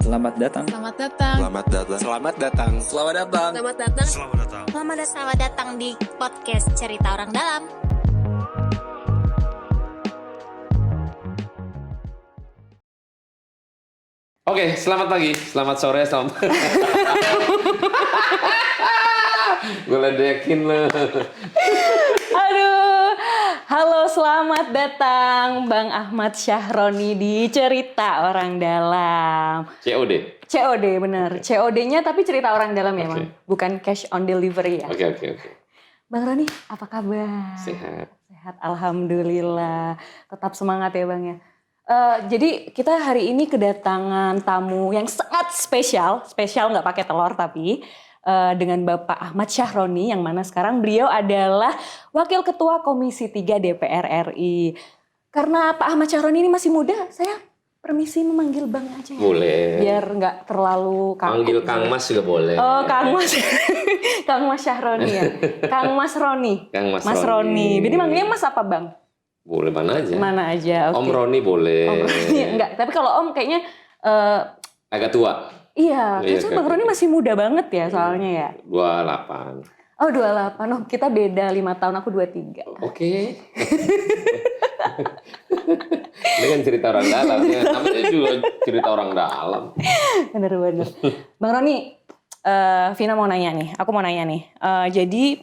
Selamat datang. Selamat datang. Selamat datang. Selamat datang. Selamat datang. Selamat datang. Selamat datang. Selamat datang di podcast Cerita Orang Dalam. Oke, selamat pagi, selamat sore, selamat. Gue ledekin lo. Aduh, halo selamat datang Bang Ahmad Syahroni di Cerita Orang Dalam. COD. COD bener, Okay. COD-nya tapi cerita orang dalam ya Okay. Bang, bukan cash on delivery ya. Oke. Bang Roni, apa kabar? Sehat. Sehat, alhamdulillah. Tetap semangat ya Bang ya. Jadi kita hari ini kedatangan tamu yang sangat spesial nggak pakai telur tapi dengan Bapak Ahmad Syahroni yang mana sekarang beliau adalah Wakil Ketua Komisi 3 DPR RI. Karena Pak Ahmad Syahroni ini masih muda, saya permisi memanggil Bang aja ya. Boleh. Biar nggak terlalu kaku. Panggil Kang Mas juga boleh. Oh, Kang Mas. Kang Mas Syahroni ya. Kang Mas Roni. Kang Mas Mas Roni. Jadi manggilnya Mas apa Bang? Boleh mana aja. Mana aja, oke. Om Roni boleh. Om Roni, enggak. Tapi kalau Om kayaknya, Agak tua. iya, Iya, kayaknya Bang Roni masih muda banget ya soalnya ya. 28. Oh 28, oh kita beda 5 tahun, aku 23. Oke. Ini kan cerita orang dalam. Ya. Namanya juga cerita orang dalam. Bener-bener. Bang Roni, Vina mau nanya nih, aku mau nanya nih. Jadi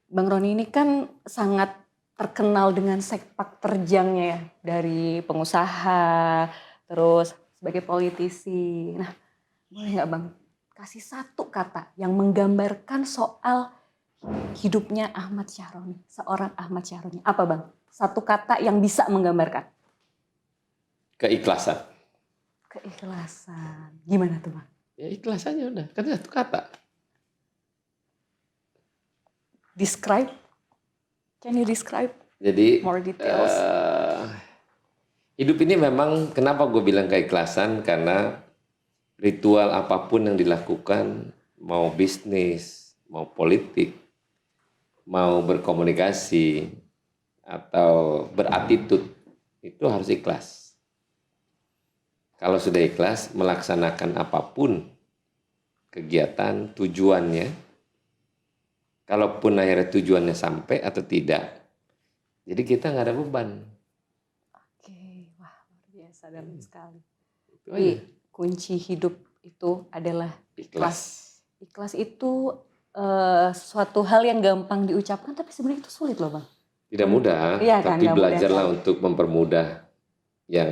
Bang Roni ini kan sangat terkenal dengan sepak terjangnya ya. Dari pengusaha, terus sebagai politisi. Nah, boleh nggak Bang kasih satu kata yang menggambarkan soal hidupnya Ahmad Syahroni, seorang Ahmad Syahroni. Apa Bang? Satu kata yang bisa menggambarkan. Keikhlasan. Keikhlasan. Gimana tuh Bang? Ya ikhlas aja udah. Kan satu kata. Describe. Can you describe Jadi more details? Hidup ini memang kenapa gue bilang keikhlasan, karena ritual apapun yang dilakukan, mau bisnis, mau politik, mau berkomunikasi atau berattitude, itu harus ikhlas. Kalau sudah ikhlas melaksanakan apapun kegiatan, tujuannya, kalaupun akhirnya tujuannya sampai atau tidak, jadi kita nggak ada beban. Oke, wah luar biasa dalam sekali. Itu aja. Jadi kunci hidup itu adalah ikhlas. Ikhlas itu suatu hal yang gampang diucapkan, tapi sebenarnya itu sulit loh Bang. Tidak mudah, Iya kan, tapi nggak belajarlah mudah. untuk mempermudah yang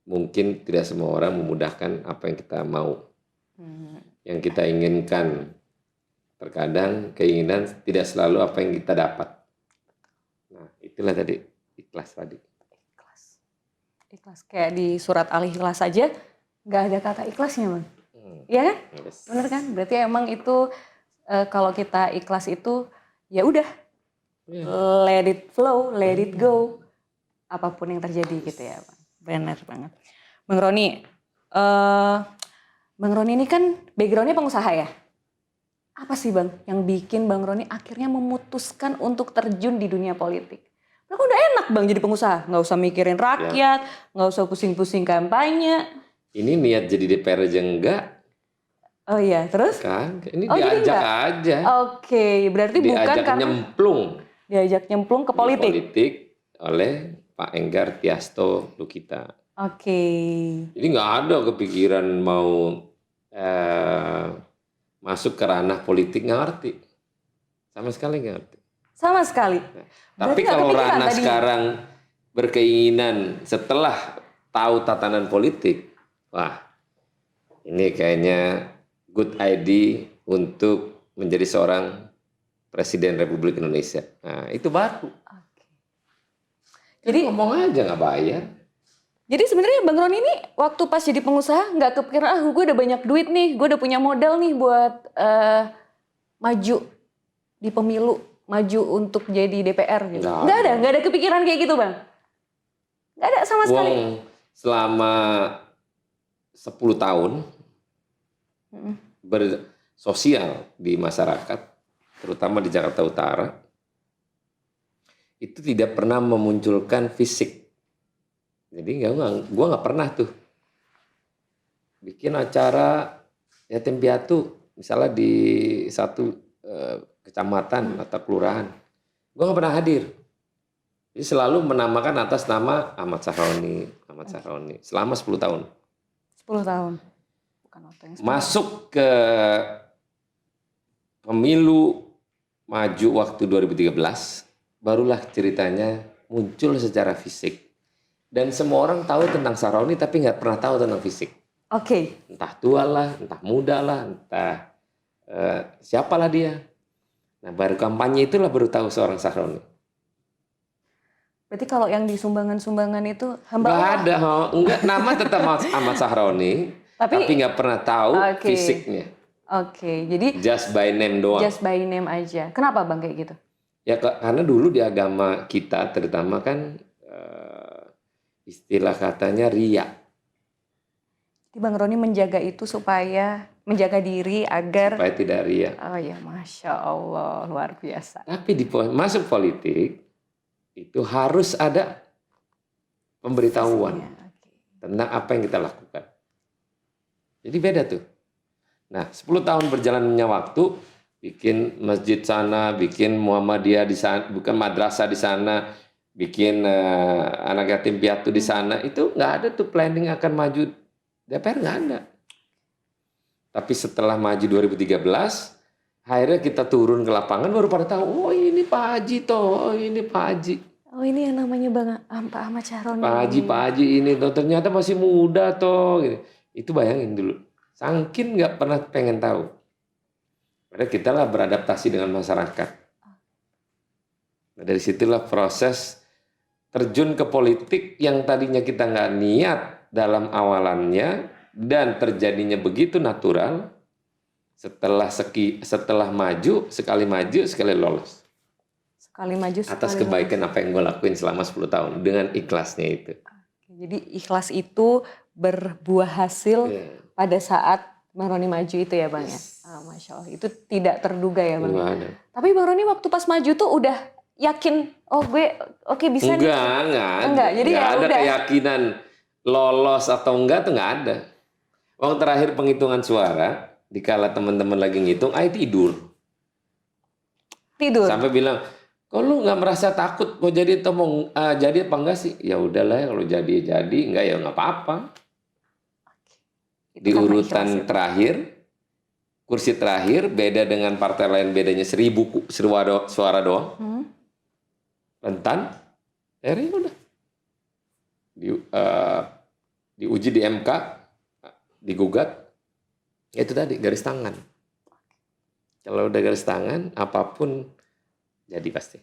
mungkin tidak semua orang memudahkan apa yang kita mau, yang kita inginkan. Terkadang keinginan tidak selalu apa yang kita dapat. Nah, itulah tadi ikhlas tadi. Ikhlas kayak di surat Al-Ikhlas saja nggak ada kata ikhlasnya Bang. Iya kan? Yes. Bener kan? Berarti emang itu kalau kita ikhlas itu ya udah Iya. let it flow, let it go, apapun yang terjadi gitu ya Bang. Benar banget. Bang Roni, Bang Roni ini kan backgroundnya pengusaha ya. Apa sih Bang yang bikin Bang Roni akhirnya memutuskan untuk terjun di dunia politik? Nah, udah enak Bang jadi pengusaha, nggak usah mikirin rakyat, nggak usah pusing-pusing kampanye. Ini niat jadi DPR aja enggak Oh iya, terus? kan? Ini Oh, jadi diajak enggak? aja. Oke, berarti bukan Diajak karena nyemplung diajak nyemplung ke di politik. politik oleh Pak Enggar Tiasto Lukita. Oke. Jadi nggak ada kepikiran mau masuk ke ranah politik, nggak ngerti. Sama sekali nggak ngerti. Sama sekali. Tapi Berarti nggak kalau kepikiran Rana tadi? sekarang berkeinginan setelah tahu tatanan politik, wah ini kayaknya good idea untuk menjadi seorang Presiden Republik Indonesia. Nah itu baru. Oke. Jadi Ngomong aja nggak bayar. Jadi sebenarnya Bang Roni ini waktu pas jadi pengusaha nggak kepikiran gue udah banyak duit nih, gue udah punya modal nih buat maju di pemilu, maju untuk jadi DPR gitu. Nggak ada kepikiran kayak gitu Bang. Nggak ada sama sekali. Wong selama 10 tahun bersosial di masyarakat, terutama di Jakarta Utara, itu tidak pernah memunculkan fisik. Jadi gue nggak pernah tuh bikin acara yatim piatu misalnya di satu kecamatan atau kelurahan, gue nggak pernah hadir. Jadi selalu menamakan atas nama Ahmad Sahroni selama 10 tahun. 10 tahun. Bukan waktu yang sebentar. Masuk ke pemilu maju waktu 2013, barulah ceritanya muncul secara fisik. Dan semua orang tahu tentang Sahroni tapi nggak pernah tahu tentang fisik. Oke. Entah tua lah, entah muda lah, entah siapalah dia. Nah baru kampanye itulah baru tahu seorang Sahroni. Berarti kalau yang di sumbangan-sumbangan itu hamba Nggak Allah. ada, enggak, nama tetap Ahmad Sahroni, tapi nggak pernah tahu fisiknya. Oke, jadi Just by name doang. just by name aja. Kenapa Bang kayak gitu? Ya karena dulu di agama kita terutama kan istilah katanya riya. Jadi Bang Roni menjaga itu supaya menjaga diri agar Supaya tidak riya. oh ya, Masya Allah, luar biasa. Tapi masuk politik itu harus ada pemberitahuan tentang apa yang kita lakukan. Jadi beda tuh. Nah 10 tahun berjalannya waktu, bikin masjid sana, bikin Muhammadiyah di sana, bukan madrasah di sana, bikin anak yatim piatu di sana, itu nggak ada tuh planning akan maju DPR, nggak ada. Tapi setelah maju 2013, akhirnya kita turun ke lapangan baru pada tahu, oh ini Pak Haji toh, oh ini Pak Haji. Oh ini yang namanya Bang Pak Ahmad Sahroni. Pak Haji ini toh ternyata masih muda toh. Gitu. Itu bayangin dulu. Sangkin nggak pernah pengen tahu. Padahal kita lah beradaptasi dengan masyarakat. Nah, dari situlah proses terjun ke politik yang tadinya kita nggak niat dalam awalannya dan terjadinya begitu natural. Setelah maju, sekali lolos. Sekali maju sekali Atas kebaikan apa yang gue lakuin selama 10 tahun dengan ikhlasnya itu. Jadi ikhlas itu berbuah hasil pada saat Bang Roni maju itu ya Bang ya. Masya Allah, itu tidak terduga ya Bang. Tapi Bang Roni waktu pas maju tuh udah yakin, oh gue oke bisa nih. Enggak. Jadi nggak ada udah. keyakinan lolos atau enggak tuh nggak ada. Waktu terakhir penghitungan suara, dikala teman-teman lagi ngitung, tidur. Sampai bilang, kok lu nggak merasa takut mau jadi atau mau jadi apa enggak sih? Ya udahlah, kalau jadi enggak ya nggak apa-apa. Di urutan terakhir, kursi terakhir beda dengan partai lain, bedanya 1000 suara doang. Rentan, udah diuji di MK, digugat, itu tadi garis tangan. Kalau udah garis tangan, apapun jadi pasti.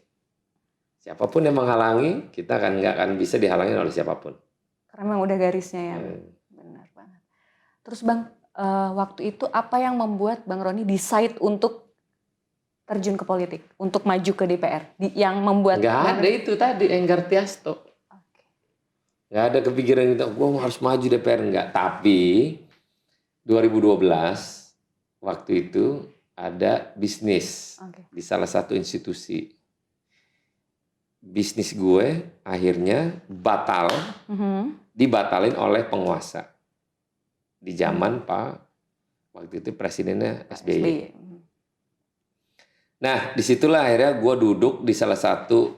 Siapapun yang menghalangi, kita nggak akan bisa dihalangi oleh siapapun. Karena memang udah garisnya ya. Benar banget. Terus Bang, waktu itu apa yang membuat Bang Roni decide untuk terjun ke politik, untuk maju ke DPR? Yang membuat nggak ada itu tadi, Enggar Tiasto. Nggak ada kepikiran itu, gue harus maju DPR, enggak. Tapi 2012 waktu itu ada bisnis di salah satu institusi. Bisnis gue akhirnya dibatalin oleh penguasa di zaman Pak waktu itu presidennya SBY. Nah disitulah akhirnya gue duduk di salah satu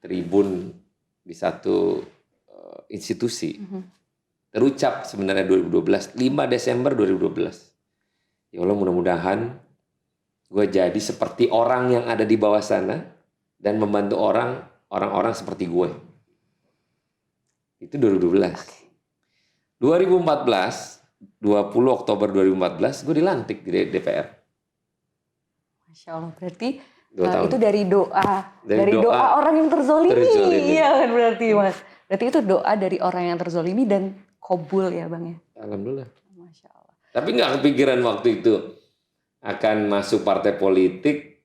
tribun di satu institusi. Terucap sebenarnya 2012, 5 Desember 2012. Ya Allah mudah-mudahan gue jadi seperti orang yang ada di bawah sana dan membantu orang-orang seperti gue. Itu 2012. 2014, 20 Oktober 2014 gue dilantik di DPR. Masya Allah, berarti 2 tahun. itu dari doa orang yang terzolimi. Iya kan berarti Mas. Berarti itu doa dari orang yang terzolimi dan kobul ya Bang ya. Alhamdulillah. Masya Allah. Tapi nggak kepikiran waktu itu akan masuk partai politik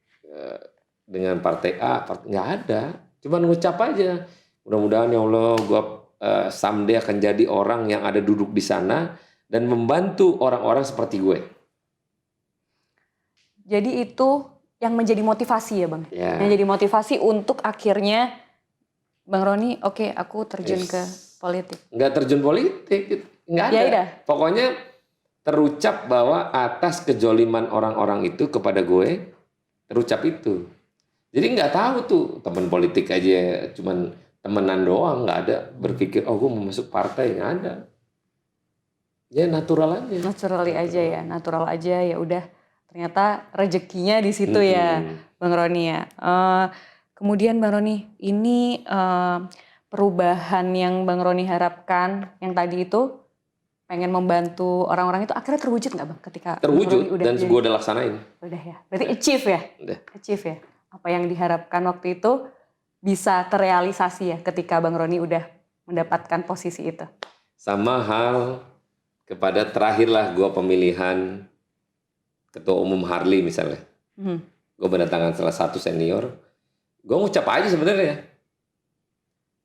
dengan partai A, nggak ada. Cuman ngucap aja. Mudah-mudahan ya Allah gue someday akan jadi orang yang ada duduk di sana dan membantu orang-orang seperti gue. Jadi itu yang menjadi motivasi ya Bang. Ya. Yang jadi motivasi untuk akhirnya Bang Roni, oke, aku terjun Yes. ke politik. Nggak terjun politik, nggak ada. Ya udah. Pokoknya terucap bahwa atas kejoliman orang-orang itu kepada gue, terucap itu. Jadi nggak tahu tuh teman politik aja, cuman temenan doang, nggak ada berpikir oh gue mau masuk partai, nggak ada. Ya natural aja. Natural aja ya udah. Ternyata rezekinya di situ ya, Bang Roni ya. Kemudian Bang Roni, ini perubahan yang Bang Roni harapkan yang tadi itu pengen membantu orang-orang itu akhirnya terwujud nggak Bang ketika Bang Roni Terwujud udah dan jadi? gue udah laksanain. Udah ya, berarti achieve ya? Udah. Achieve ya. Apa yang diharapkan waktu itu bisa terrealisasi ya ketika Bang Roni udah mendapatkan posisi itu. Sama hal kepada terakhirlah gue pemilihan ketua umum Harley misalnya. Gue berdatangan salah satu senior, gue ngucap aja sebenarnya.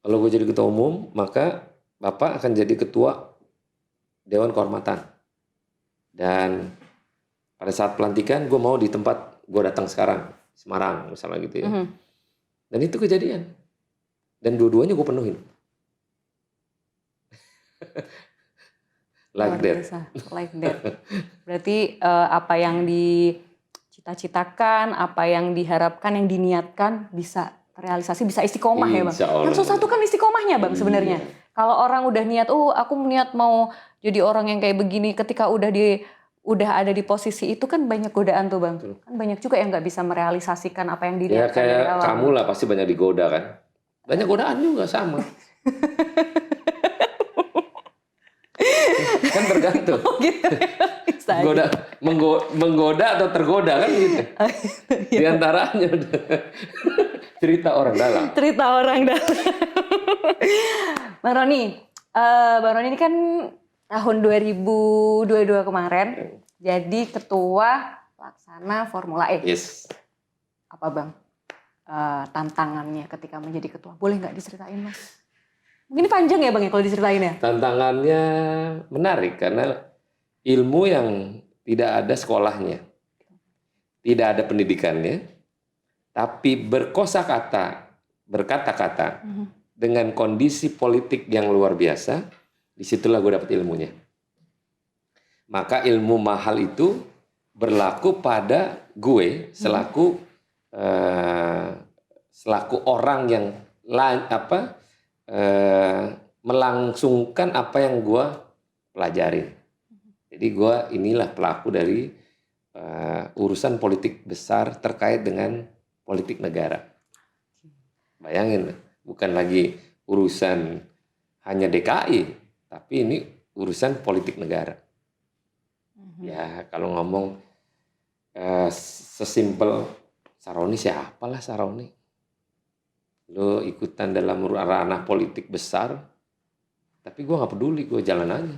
Kalau gue jadi ketua umum, maka Bapak akan jadi ketua Dewan Kehormatan. Dan pada saat pelantikan, gue mau di tempat gue datang sekarang, Semarang misalnya gitu ya. Dan itu kejadian. Dan dua-duanya gue penuhin. Like that. Like that. Berarti apa yang dicita-citakan, apa yang diharapkan, yang diniatkan bisa terrealisasi, bisa istiqomah ya Bang. Yang susah itu kan istiqomahnya Bang sebenarnya. Kalau orang udah niat, aku niat mau jadi orang yang kayak begini, ketika udah ada di posisi itu kan banyak godaan tuh Bang. Kan banyak juga yang nggak bisa merealisasikan apa yang Ya diniatkan dari kayak awal. kamu lah pasti banyak digoda kan. Banyak godaan juga sama. Kan tergantung. Gitu. Bisa aja. Menggoda atau tergoda kan gitu. Di antaranya cerita orang dalam. Cerita orang dalam. Bang Roni ini kan tahun 2022 kemarin jadi ketua pelaksana Formula E. Yes. Apa Bang tantangannya ketika menjadi ketua? Boleh nggak diceritain Mas? Mungkin panjang ya Bang ya kalau diceritain ya? Tantangannya menarik karena ilmu yang tidak ada sekolahnya, tidak ada pendidikannya, tapi berkata-kata dengan kondisi politik yang luar biasa, disitulah gue dapat ilmunya. Maka ilmu mahal itu berlaku pada gue selaku orang yang melangsungkan apa yang gue pelajarin. Jadi gue inilah pelaku dari urusan politik besar terkait dengan politik negara. Bayangin, bukan lagi urusan hanya DKI, tapi ini urusan politik negara. Ya kalau ngomong sesimpel Saroni, siapalah Saroni? Lo ikutan dalam ranah politik besar, tapi gue gak peduli, gue jalan aja.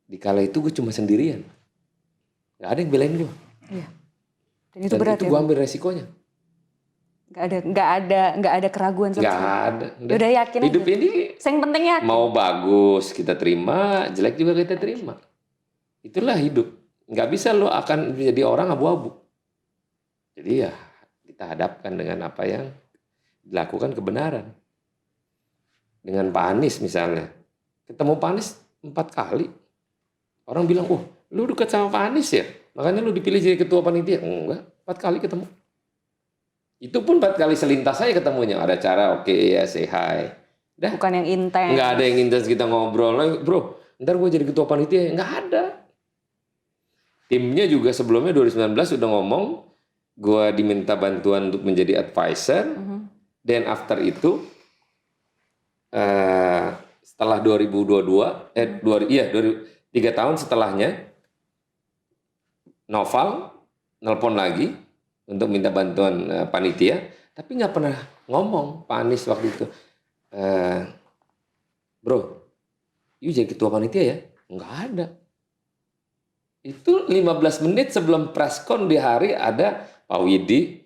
Di kala itu gue cuma sendirian, gak ada yang belain gue. Iya. Dan itu berat itu ya, gue ambil resikonya. Gak ada keraguan sama sekali. Gak ada. Udah yakin hidup aja. ini yang penting yakin. mau bagus kita terima, jelek juga kita terima. Itulah hidup. Gak bisa lo akan menjadi orang abu-abu. Jadi ya kita hadapkan dengan apa yang dilakukan kebenaran. Dengan Pak Anies misalnya. Ketemu Pak Anies 4 kali. Orang bilang, lu dekat sama Pak Anies ya? Makanya lu dipilih jadi ketua panitia. Enggak, 4 kali ketemu. Itu pun 4 kali selintas aja ketemunya. Ada cara, oke, ya say hi. Dah. Bukan yang intens. Enggak ada yang intens kita ngobrol. Bro, ntar gue jadi ketua panitia. Enggak ada. Timnya juga sebelumnya 2019 udah ngomong, gue diminta bantuan untuk menjadi advisor. Dan after itu, setelah 2022, 3 tahun setelahnya, Noval nelpon lagi untuk minta bantuan panitia, tapi nggak pernah ngomong Pak Anies waktu itu, bro, you jadi ketua panitia ya? Nggak ada. Itu 15 menit sebelum preskon di hari ada Pak Widi,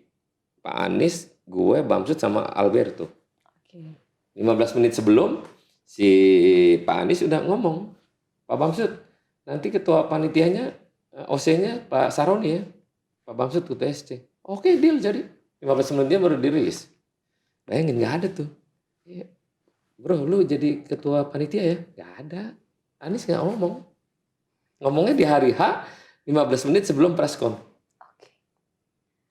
Pak Anies, gue, Bamsud sama Alberto. 15 menit sebelum si Pak Anies udah ngomong, Pak Bamsud, nanti ketua panitianya, OC-nya Pak Saroni ya, Pak Bamsud ketua SC. Oke, deal jadi. 15 menit dia baru dirilis. Bayangin nggak ada tuh. Iya. Bro, lu jadi ketua panitia ya? Gak ada. Anies gak ngomong. Ngomongnya di hari H, 15 menit sebelum preskon. Oke.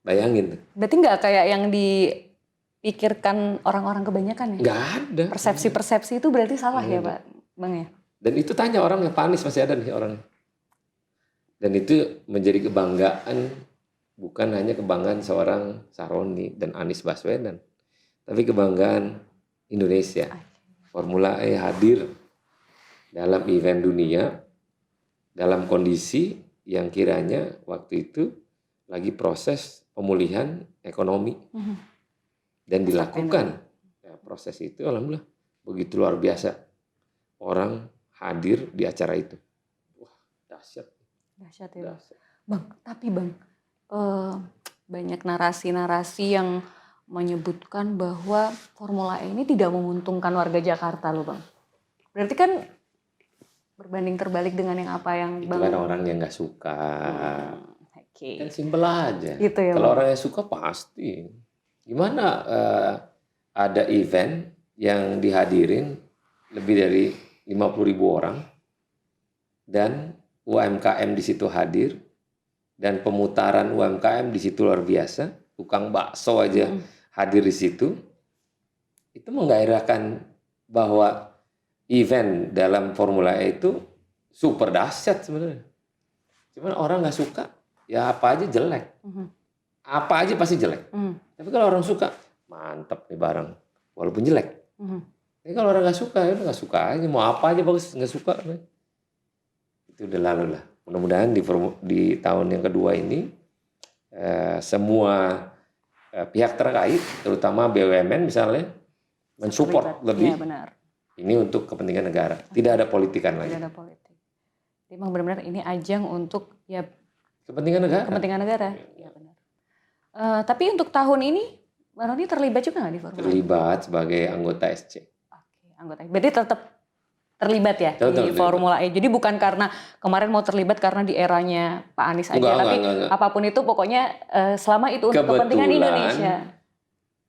Bayangin. Berarti nggak kayak yang dipikirkan orang-orang kebanyakan ya? Gak ada. Persepsi-persepsi itu berarti salah ya Pak Bang ya? Dan itu tanya orangnya, Pak Anies masih ada nih orangnya. Dan itu menjadi kebanggaan, bukan hanya kebanggaan seorang Saroni dan Anies Baswedan, tapi kebanggaan Indonesia. Formula E hadir dalam event dunia, dalam kondisi yang kiranya waktu itu lagi proses pemulihan ekonomi. Dan dilakukan. Ya, proses itu alhamdulillah begitu luar biasa. Orang hadir di acara itu. Wah, dahsyat. Dahsyat ya Bang. Tapi Bang, banyak narasi-narasi yang menyebutkan bahwa Formula E ini tidak menguntungkan warga Jakarta loh Bang. Berarti kan berbanding terbalik dengan yang apa yang Itu Bang... kan orang yang nggak suka. Oke. Kan simpel aja. Gitu ya, Kalau Bang. orang yang suka pasti. Gimana ada event yang dihadirin lebih dari 50.000 orang dan UMKM di situ hadir dan pemutaran UMKM di situ luar biasa, tukang bakso aja hadir di situ. Itu menggairahkan bahwa event dalam Formula E itu super dahsyat sebenarnya. Cuman orang nggak suka, ya apa aja jelek. Apa aja pasti jelek. Tapi kalau orang suka, mantap nih barang, walaupun jelek. Tapi kalau orang nggak suka, ya udah nggak suka aja. Mau apa aja bagus, nggak suka. Itu udah lalu lah. Mudah-mudahan di tahun yang kedua ini semua pihak terkait, terutama BUMN misalnya, mensupport lebih. Iya benar. Ini untuk kepentingan negara. Tidak ada politikan lagi. Tidak ada politik. Jadi memang benar-benar ini ajang untuk ya kepentingan negara. Kepentingan negara. Iya benar. Tapi untuk tahun ini, Bang Roni terlibat juga nggak di Formula E? Terlibat sebagai anggota SC. Oke, anggota. Berarti tetap terlibat ya di Formula E. Jadi bukan karena kemarin mau terlibat karena di eranya Pak Anies aja, tapi enggak. Apapun itu pokoknya selama itu untuk kepentingan Indonesia.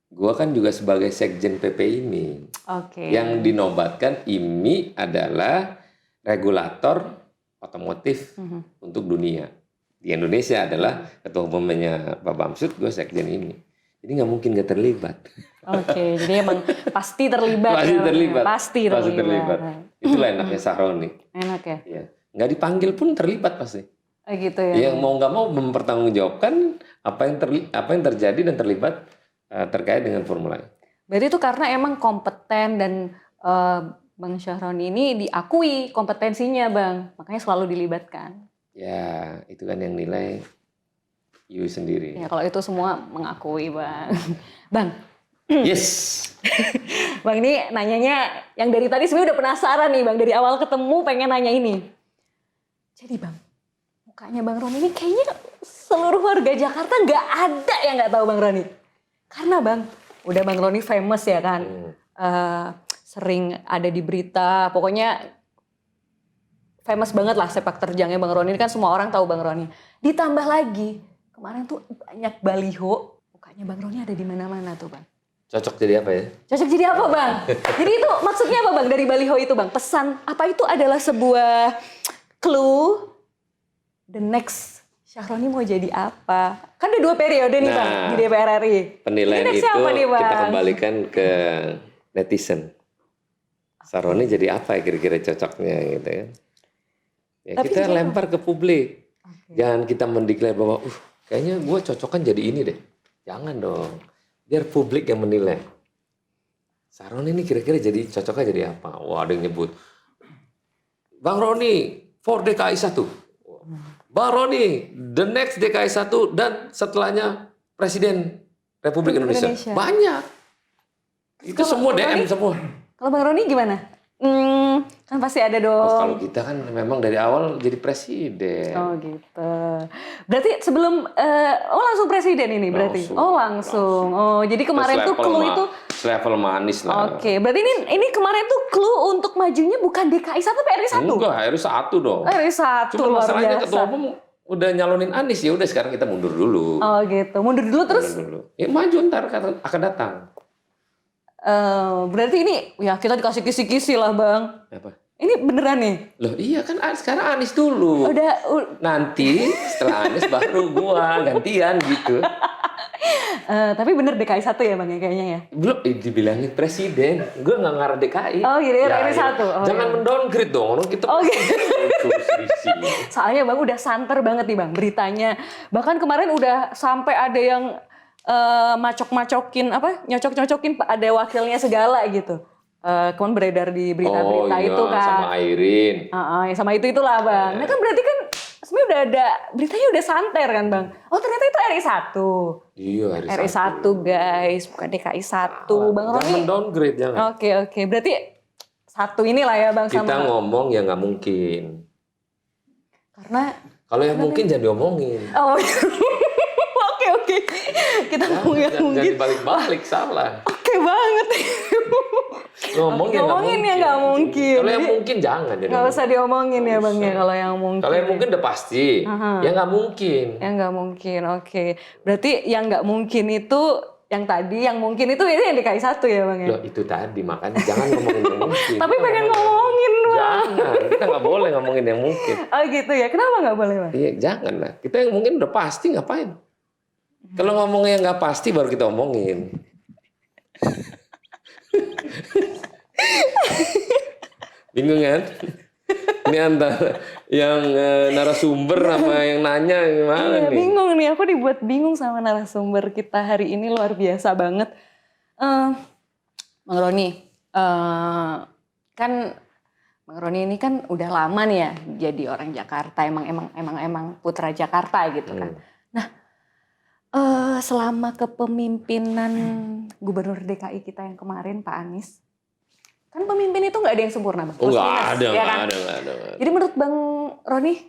Gua kan juga sebagai sekjen PPIMI. Oke. Yang dinobatkan IMI adalah regulator otomotif untuk dunia. Di Indonesia adalah ketua umumnya Pak Bamsud, gue sekjen ini. Jadi nggak mungkin nggak terlibat. Oke, jadi emang pasti terlibat. Pasti terlibat. Itulah enaknya Saroni. Enak ya? Ya. Nggak dipanggil pun terlibat pasti. Gitu ya? Yang mau nggak mau mempertanggungjawabkan apa yang terjadi dan terlibat terkait dengan Formula E. Berarti itu karena emang kompeten dan Bang Syahroni ini diakui kompetensinya Bang. Makanya selalu dilibatkan. Ya, itu kan yang nilai you sendiri. Ya, kalau itu semua mengakui, Bang. Bang. Yes. Bang, ini nanyanya yang dari tadi sebenarnya udah penasaran nih, Bang. Dari awal ketemu pengen nanya ini. Jadi, Bang, mukanya Bang Roni ini kayaknya seluruh warga Jakarta nggak ada yang nggak tahu Bang Roni. Karena, Bang, udah Bang Roni famous ya kan. Sering ada di berita, pokoknya famous banget lah sepak terjangnya Bang Roni. Ini kan semua orang tahu Bang Roni. Ditambah lagi, kemarin tuh banyak baliho. Mukanya Bang Roni ada di mana-mana tuh Bang. Cocok jadi apa ya? Cocok jadi apa Bang? Jadi itu maksudnya apa Bang dari baliho itu Bang? Pesan, apa itu adalah sebuah clue the next Syahroni mau jadi apa? Kan ada 2 periode nih Bang di DPR RI. Penilaian itu nih, kita kembalikan ke netizen. Syahroni jadi apa ya kira-kira cocoknya gitu ya. Ya, kita lempar ke publik. Jangan kita mendeklar bahwa kayaknya gue cocokkan jadi ini deh. Jangan dong. Biar publik yang menilai. Syahroni ini kira-kira jadi cocoknya jadi apa? Wah, ada yang nyebut Bang Roni for DKI 1. Bang Roni the next DKI 1 dan setelahnya Presiden Republik Indonesia. Banyak. Itu semua DM semua. Kalau Bang Roni gimana? Kan pasti ada dong. Kalau kita kan memang dari awal jadi presiden. Oh gitu. Berarti sebelum langsung presiden ini berarti? Langsung. Oh jadi kemarin tuh clue itu level manis lah. Oke, berarti ini kemarin tuh clue untuk majunya bukan DKI 1 tapi RI 1? Enggak, RI 1 dong. RI 1 cuma masalahnya ketua umum udah nyalonin Anies, ya udah sekarang kita mundur dulu. Oh gitu. Mundur dulu terus? Mundur dulu. Ya maju ntar akan datang. Berarti ini ya kita dikasih kisi-kisi lah Bang. Apa? Ini beneran nih? Loh iya kan sekarang Anies dulu. Nanti setelah Anies baru gua gantian gitu. Tapi bener DKI 1 ya Bang ya kayaknya ya? Belum dibilangin presiden. Gua nggak ngarah DKI. Oh gitu ya, RI 1. Oh, jangan mendowngrade dong. Orang kita Soalnya Bang udah santer banget nih Bang beritanya. Bahkan kemarin udah sampai ada yang macok-macokin nyocok-nyocokin ada wakilnya segala gitu. Kemarin beredar di berita-berita itu kan. Sama Airin. Sama itulah Bang. Nah kan berarti kan sebenarnya udah ada beritanya udah santer kan Bang. Oh ternyata itu RI 1. Iya RI 1 guys, bukan DKI 1. Bang Roni. Jangan downgrade jangan. Oke. Berarti 1 inilah ya Bang Kita sama. ngomong yang nggak mungkin. Karena kalau yang mungkin jangan diomongin. Oh. Oke. Kita ngomong yang mungkin. Jangan dibalik-balik salah. Oke banget. Ngomongin yang nggak mungkin. Kalau yang mungkin jangan. Nggak usah diomongin ya Bang ya kalau yang mungkin. Kalau yang mungkin udah pasti. Yang nggak mungkin. Yang nggak mungkin, oke. Berarti yang nggak mungkin itu yang tadi, yang mungkin itu ini yang DKI 1 ya Bang ya? Loh itu tadi, makanya jangan ngomongin yang mungkin. Tapi pengen ngomongin Bang. Jangan, kita nggak boleh ngomongin yang mungkin. Oh gitu ya, kenapa nggak boleh Bang? Iya jangan lah, kita yang mungkin udah pasti ngapain. Kalau ngomongin yang nggak pasti baru kita omongin. Bingung kan? Ini antara yang narasumber sama yang nanya gimana nih? Bingung nih, aku dibuat bingung sama narasumber kita hari ini luar biasa banget. Bang Roni, kan Bang Roni ini kan udah lama nih ya jadi orang Jakarta, emang putra Jakarta gitu kan. Nah, selama kepemimpinan Gubernur DKI kita yang kemarin Pak Anies, kan pemimpin itu nggak ada yang sempurna Bang. Oh nggak ada. Jadi menurut Bang Roni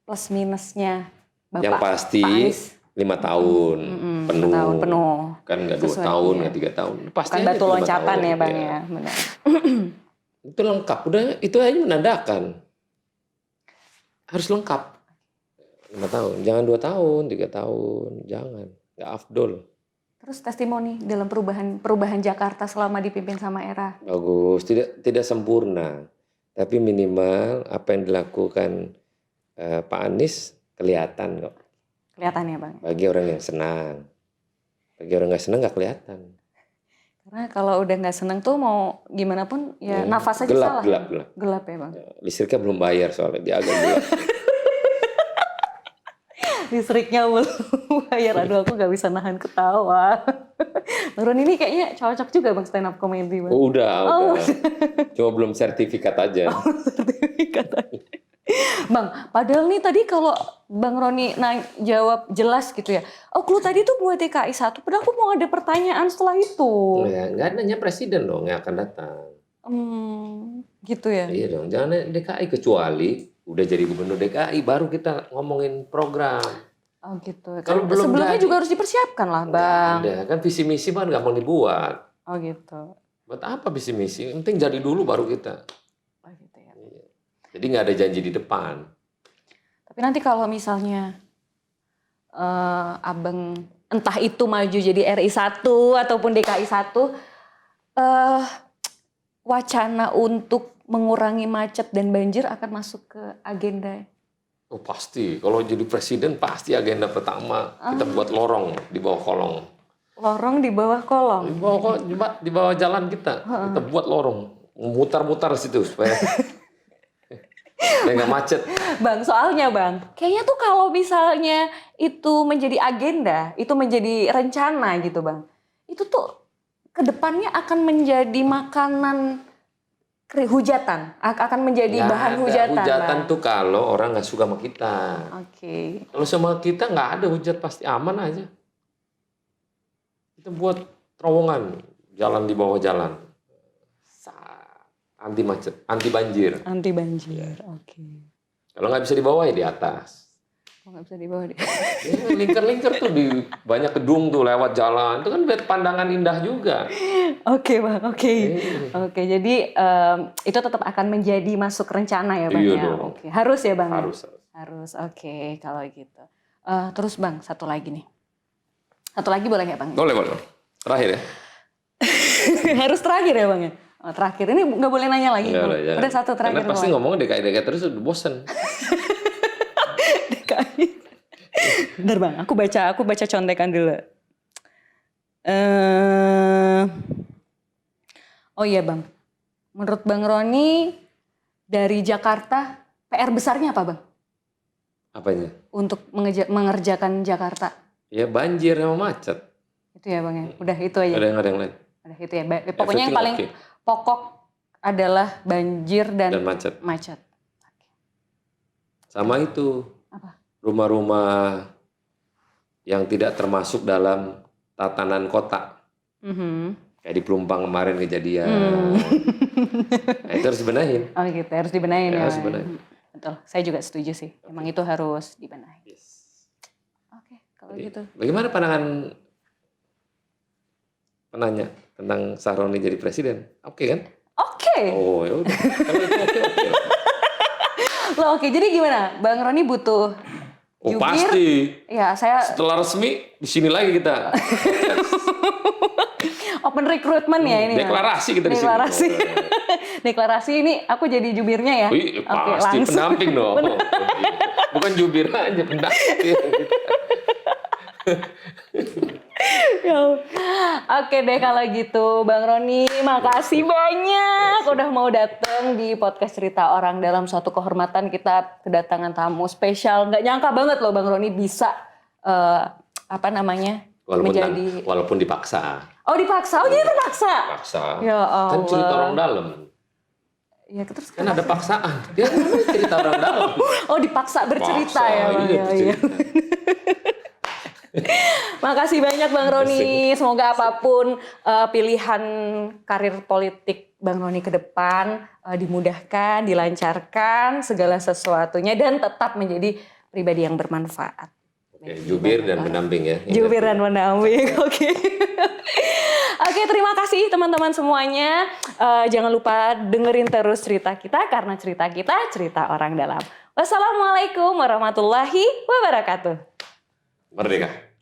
plus minusnya Bapak yang pasti Pak Anies 5 tahun penuh. 5 tahun penuh. Kan nggak 2 tahun, nggak 3 tahun. Pasti kan batu loncatan ya Bang ya. Benar. Itu lengkap, udah itu aja menandakan. Harus lengkap. 5 tahun, jangan 2 tahun, 3 tahun, jangan. Nggak afdol. Terus testimoni dalam perubahan Jakarta selama dipimpin sama Era. Bagus, tidak sempurna. Tapi minimal apa yang dilakukan Pak Anies kelihatan kok. Kelihatan ya Bang? Bagi orang yang senang. Bagi orang nggak senang nggak kelihatan. Karena kalau udah nggak senang tuh mau gimana pun ya nafas aja salah. Gelap ya Bang? Listriknya belum bayar soalnya, dia agak gelap. Listriknya belum bayar, aduh aku gak bisa nahan ketawa. Bang Roni ini kayaknya cocok juga Bang stand up comedy Bang. Oh, udah. Cuma belum sertifikat aja. Sertifikat aja. Bang, padahal nih tadi kalau Bang Roni jawab jelas gitu ya. Oh, clue tadi tuh buat DKI 1, padahal aku mau ada pertanyaan setelah itu. Ya, nggak nanya presiden dong yang akan datang. Gitu ya? Iya dong, jangan DKI kecuali udah jadi gubernur DKI baru kita ngomongin program. Oh gitu. Kalau belum sebelumnya jadi, juga harus dipersiapkan lah Bang. Ada kan visi misi kan nggak mau dibuat. Oh gitu. Buat apa visi misi? Yang penting jadi dulu baru kita. Oh gitu ya. Jadi nggak ada janji di depan. Tapi nanti kalau misalnya Abang entah itu maju jadi RI 1 ataupun DKI 1, wacana untuk mengurangi macet dan banjir akan masuk ke agenda. Oh pasti, kalau jadi presiden pasti agenda pertama kita buat lorong di bawah kolong. Lorong di bawah kolong? Di bawah jalan kita buat lorong, mutar-mutar situ supaya nggak macet. Bang, soalnya Bang, kayaknya tuh kalau misalnya itu menjadi agenda, itu menjadi rencana gitu Bang, itu tuh kedepannya akan menjadi makanan hujatan, akan menjadi bahan hujatan. Hujatan Bang. tuh kalau orang nggak suka sama kita. Oke. Kalau sama kita nggak ada hujat, pasti aman aja. Kita buat terowongan, jalan di bawah jalan, anti macet, anti banjir. Anti banjir, oke. Kalau nggak bisa di bawah ya di atas. Kalau nggak bisa di bawah Lingkar-lingkar tuh di banyak gedung tuh lewat jalan, itu kan lihat pandangan indah juga. Oke Bang, oke. Oke, jadi itu tetap akan menjadi masuk rencana ya Bang iya ya. Dong. Oke, harus ya Bang. Harus. Oke, kalau gitu. Terus Bang, satu lagi nih. Satu lagi boleh ya Bang? Boleh. Terakhir ya. Harus terakhir ya Bang ya? Oh, terakhir, ini nggak boleh nanya lagi. Enggak, Udah satu terakhir. Karena pasti ngomongnya DKI terus udah bosen. DKI. Bentar Bang, aku baca contekan dulu. Oh iya Bang, menurut Bang Roni dari Jakarta PR besarnya apa Bang? Apanya? Untuk mengerjakan Jakarta. Ya banjir sama macet. Itu ya Bang ya, udah itu aja. Ada yang lain? Udah itu ya, pokoknya yang paling pokok adalah banjir dan macet. Sama itu. Apa? Rumah-rumah yang tidak termasuk dalam tatanan kota. Kayak di Pelumpang kemarin kejadian. Nah, itu harus dibenahin. Oh gitu, harus dibenahin ya. Harus dibenahin. Betul, saya juga setuju sih. Emang itu harus dibenahi. Yes. Oke, kalau gitu. Bagaimana pandangan penanya tentang Sahroni jadi presiden? Oke kan? Oke. Oh ya udah. Kalau itu oke. Loh, oke, jadi gimana? Bang Roni butuh Oh jubir? pasti. Ya, saya Setelah resmi di sini lagi kita. open recruitment ya ini. Deklarasi kita di sini. Deklarasi. Deklarasi ini aku jadi jubirnya ya? Wih, Oke, pasti langsung. pendamping dong. Bukan jubir aja, pendamping. Oke deh kalau gitu Bang Roni, makasih banyak udah mau datang di podcast Cerita Orang Dalam. Suatu kehormatan kita kedatangan tamu spesial. Nggak nyangka banget loh Bang Roni bisa Walaupun dipaksa. Oh dipaksa, oh jadi terpaksa. Paksa. Ya Allah. Kan cerita orang dalam. Ya terus Kan ada paksaan. Dia namanya cerita orang dalam. Oh dipaksa bercerita Paksa, ya Bang. iya, Iya. Makasih banyak Bang Roni. Semoga apapun pilihan karir politik Bang Roni ke depan dimudahkan, dilancarkan segala sesuatunya dan tetap menjadi pribadi yang bermanfaat. Oke, jubir dan pendamping ya. Jubir dan pendamping, oke. Oke, terima kasih teman-teman semuanya. Jangan lupa dengerin terus cerita kita karena cerita kita cerita orang dalam. Wassalamualaikum warahmatullahi wabarakatuh. Merdeka.